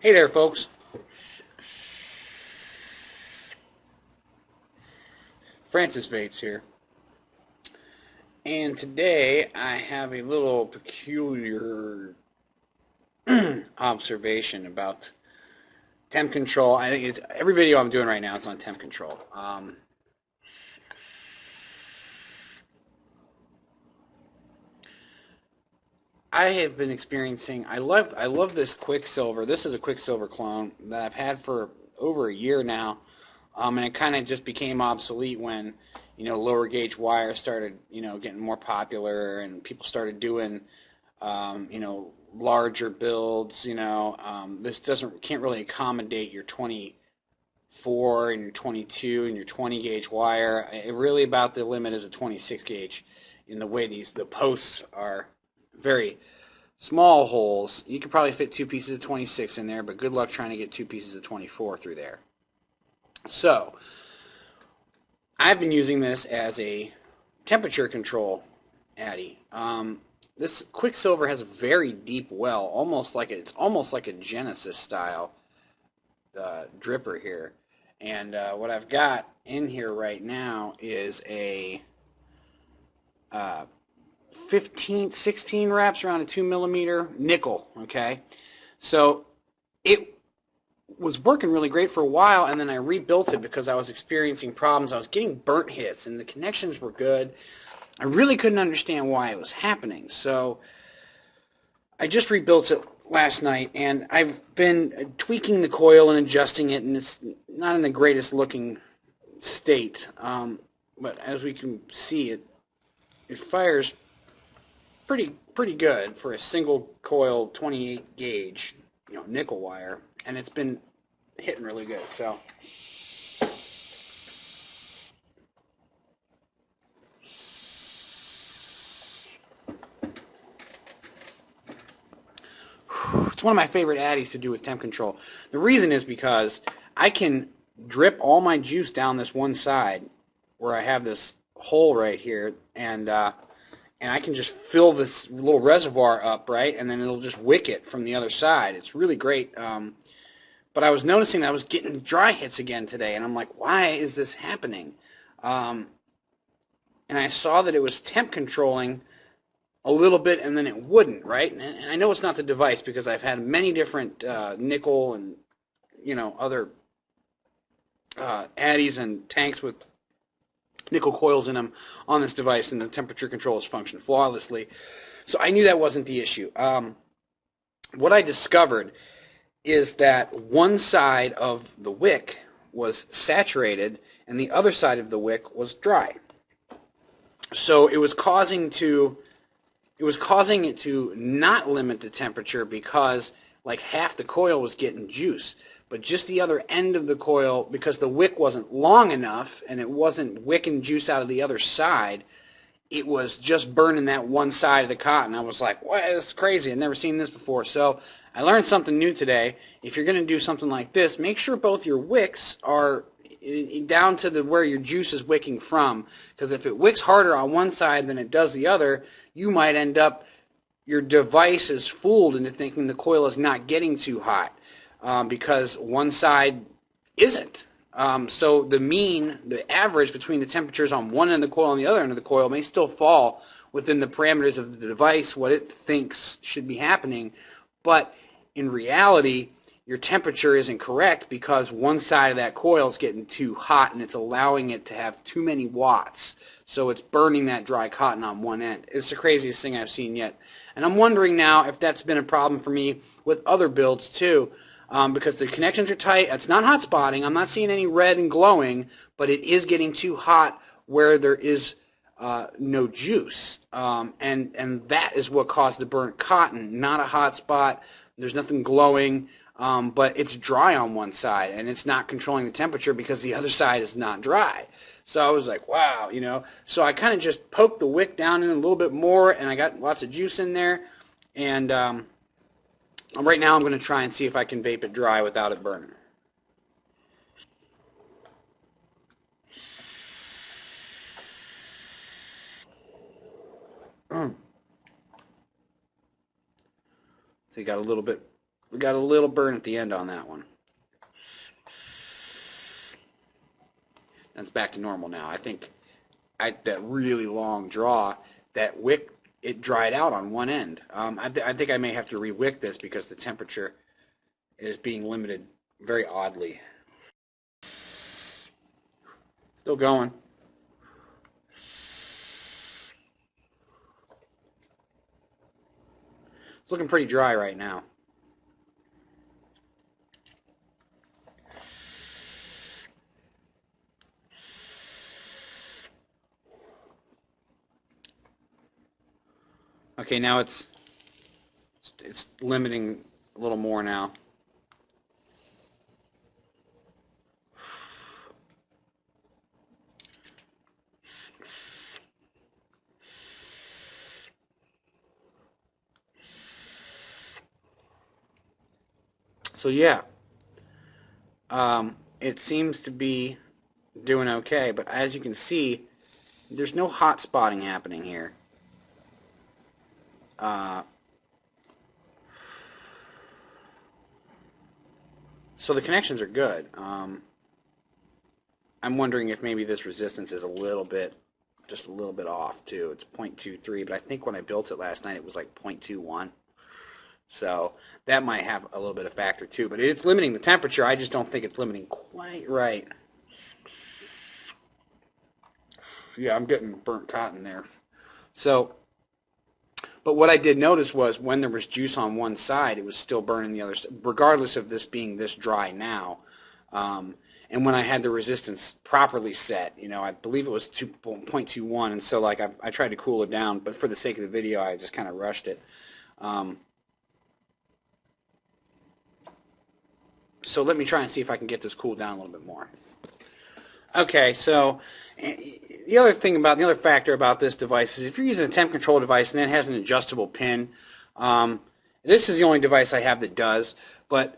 Hey there, folks. Francis Vapes here. And today I have a little peculiar observation about temp control. I think it's every video I'm doing right now is on temp control. I have been experiencing. I love this Quicksilver. This is a Quicksilver clone that I've had for over a year now, and it kind of just became obsolete when lower gauge wire started getting more popular and people started doing larger builds. This doesn't can't really accommodate your 24 and your 22 and your 20 gauge wire. Really about the limit is a 26 gauge in the way the posts are very small holes. You could probably fit two pieces of 26 in there, but good luck trying to get two pieces of 24 through there. So I've been using this as a temperature control addy. This Quicksilver has a very deep well, it's almost like a Genesis style dripper here. And what I've got in here right now is a 16 wraps around a 2mm nickel. Okay, so it was working really great for a while, and then I rebuilt it because I was experiencing problems. I was getting burnt hits, and the connections were good. I really couldn't understand why it was happening, so I just rebuilt it last night, and I've been tweaking the coil and adjusting it, and it's not in the greatest looking state, but as we can see, it fires pretty good for a single coil 28 gauge nickel wire, and it's been hitting really good. So it's one of my favorite addies to do with temp control. The reason is because I can drip all my juice down this one side where I have this hole right here, and I can just fill this little reservoir up, right, and then it'll just wick it from the other side. It's really great. But I was noticing that I was getting dry hits again today, and I'm like, why is this happening? And I saw that it was temp controlling a little bit, and then it wouldn't, right? And I know it's not the device because I've had many different nickel and other addies and tanks with nickel coils in them on this device, and the temperature controls function flawlessly. So I knew that wasn't the issue. What I discovered is that one side of the wick was saturated and the other side of the wick was dry. So it was causing it to not limit the temperature because like half the coil was getting juice, but just the other end of the coil, because the wick wasn't long enough and it wasn't wicking juice out of the other side, it was just burning that one side of the cotton. I was like, what? This is crazy. I've never seen this before. So I learned something new today. If you're going to do something like this, make sure both your wicks are down to where your juice is wicking from, because if it wicks harder on one side than it does the other, you might end up, your device is fooled into thinking the coil is not getting too hot because one side isn't. So the average between the temperatures on one end of the coil and the other end of the coil may still fall within the parameters of the device, what it thinks should be happening, but in reality, your temperature isn't correct because one side of that coil is getting too hot and it's allowing it to have too many watts. So it's burning that dry cotton on one end. It's the craziest thing I've seen yet. And I'm wondering now if that's been a problem for me with other builds too, because the connections are tight. It's not hot spotting. I'm not seeing any red and glowing, but it is getting too hot where there is no juice. And that is what caused the burnt cotton, not a hot spot. There's nothing glowing. But it's dry on one side, and it's not controlling the temperature because the other side is not dry. So I was like, wow, So I kind of just poked the wick down in a little bit more, and I got lots of juice in there. And right now I'm going to try and see if I can vape it dry without it burning. So you got a little bit We got a little burn at the end on that one. That's back to normal now. I think that really long draw, that wick, it dried out on one end. I think I may have to re-wick this because the temperature is being limited very oddly. Still going. It's looking pretty dry right now. Okay, now it's limiting a little more now. So yeah, it seems to be doing okay, but as you can see, there's no hot spotting happening here. So the connections are good. I'm wondering if maybe this resistance is just a little bit off too. It's 0.23, but I think when I built it last night it was like 0.21. So that might have a little bit of factor too, but it's limiting the temperature. I just don't think it's limiting quite right. Yeah, I'm getting burnt cotton there. So, but what I did notice was when there was juice on one side, it was still burning the other side, regardless of this being this dry now. And when I had the resistance properly set, you know, I believe it was 2.21, and so like I tried to cool it down, but for the sake of the video, I just kind of rushed it. So let me try and see if I can get this cooled down a little bit more. Okay, so the other factor about this device is if you're using a temp control device and it has an adjustable pin, this is the only device I have that does, but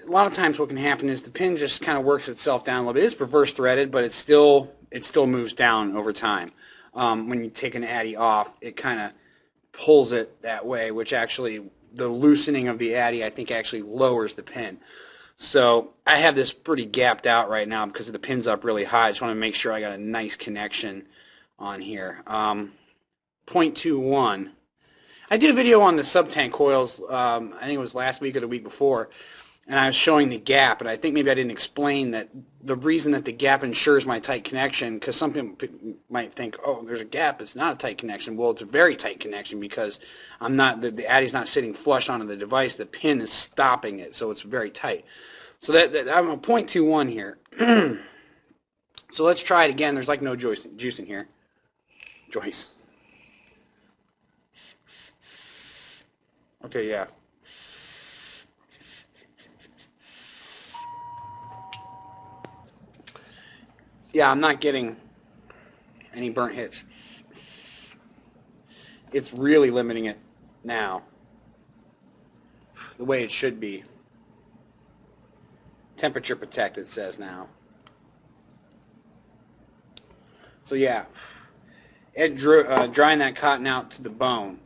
a lot of times what can happen is the pin just kind of works itself down a little bit. It's reverse threaded, but it still moves down over time. When you take an addy off, it kind of pulls it that way, which actually the loosening of the addy I think actually lowers the pin. So I have this pretty gapped out right now because the pin's up really high. I just want to make sure I got a nice connection on here. 0.21. I did a video on the sub-tank coils, I think it was last week or the week before, and I was showing the gap, and I think maybe I didn't explain that the reason that the gap ensures my tight connection, because some people might think, oh, there's a gap, it's not a tight connection. Well, it's a very tight connection because the addy's not sitting flush onto the device, the pin is stopping it, so it's very tight. So I'm a 0.21 here. So let's try it again. There's like no juice in here. Joyce. Okay, yeah. Yeah, I'm not getting any burnt hits. It's really limiting it now, the way it should be. Temperature protect, it says now. So yeah, it drying that cotton out to the bone.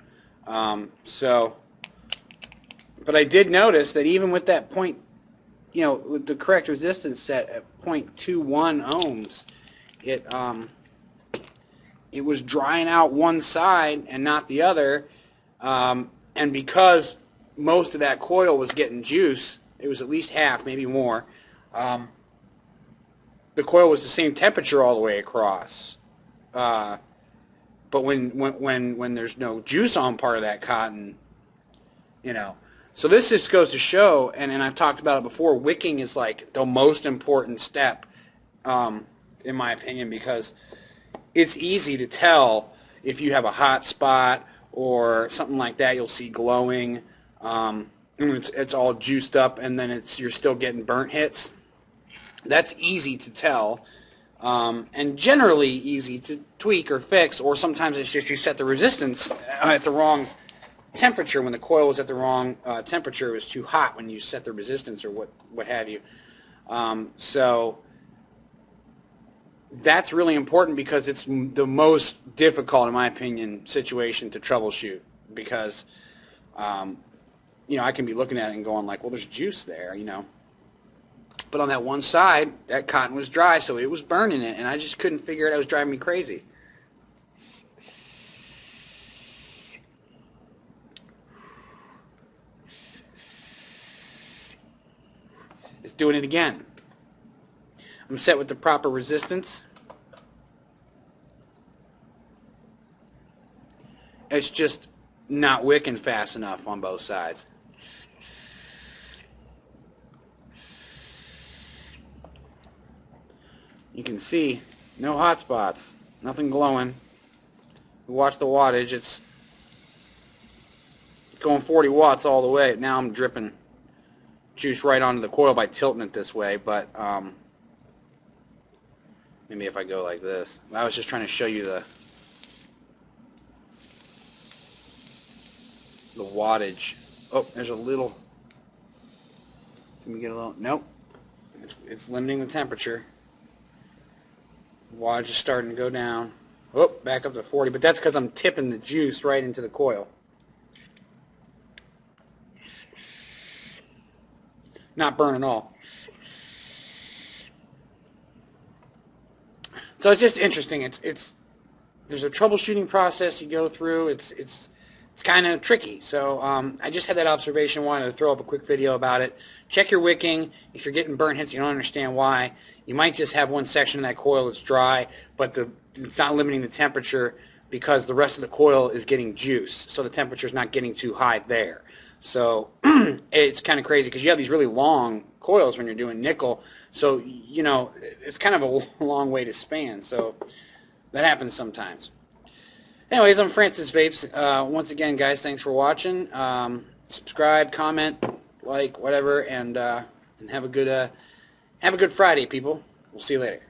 But I did notice that even with that point, you know, with the correct resistance set at 0.21 ohms, it was drying out one side and not the other, and because most of that coil was getting juice, it was at least half, maybe more, the coil was the same temperature all the way across. But when there's no juice on part of that cotton, you know. So this just goes to show, and I've talked about it before, wicking is like the most important step, in my opinion, because it's easy to tell if you have a hot spot or something like that. You'll see glowing, it's all juiced up, and then you're still getting burnt hits. That's easy to tell, and generally easy to tweak or fix, or sometimes it's just you set the resistance at the wrong temperature. When the coil was at the wrong temperature, it was too hot when you set the resistance or what have you. So that's really important because it's the most difficult, in my opinion, situation to troubleshoot, because you know, I can be looking at it and going like, well, there's juice there, you know. But on that one side, that cotton was dry, so it was burning it, and I just couldn't figure it out. It was driving me crazy. It's doing it again. I'm set with the proper resistance. It's just not wicking fast enough on both sides. You can see no hot spots, nothing glowing. You watch the wattage, it's going 40 watts all the way. Now I'm dripping juice right onto the coil by tilting it this way, but maybe if I go like this. I was just trying to show you the wattage. Oh, there's a little. Let me get a little. Nope. It's limiting the temperature. Wattage is starting to go down. Oh, back up to 40, but that's because I'm tipping the juice right into the coil. Not burning all. So it's just interesting. It's there's a troubleshooting process you go through. It's kind of tricky. So I just had that observation. Wanted to throw up a quick video about it. Check your wicking. If you're getting burn hits, you don't understand why. You might just have one section of that coil that's dry, but it's not limiting the temperature because the rest of the coil is getting juice. So the temperature's not getting too high there. So it's kind of crazy because you have these really long coils when you're doing nickel. So, you know, it's kind of a long way to span. So that happens sometimes. Anyways, I'm Francis Vapes. Once again, guys, thanks for watching. Subscribe, comment, like, whatever, and have a good Friday, people. We'll see you later.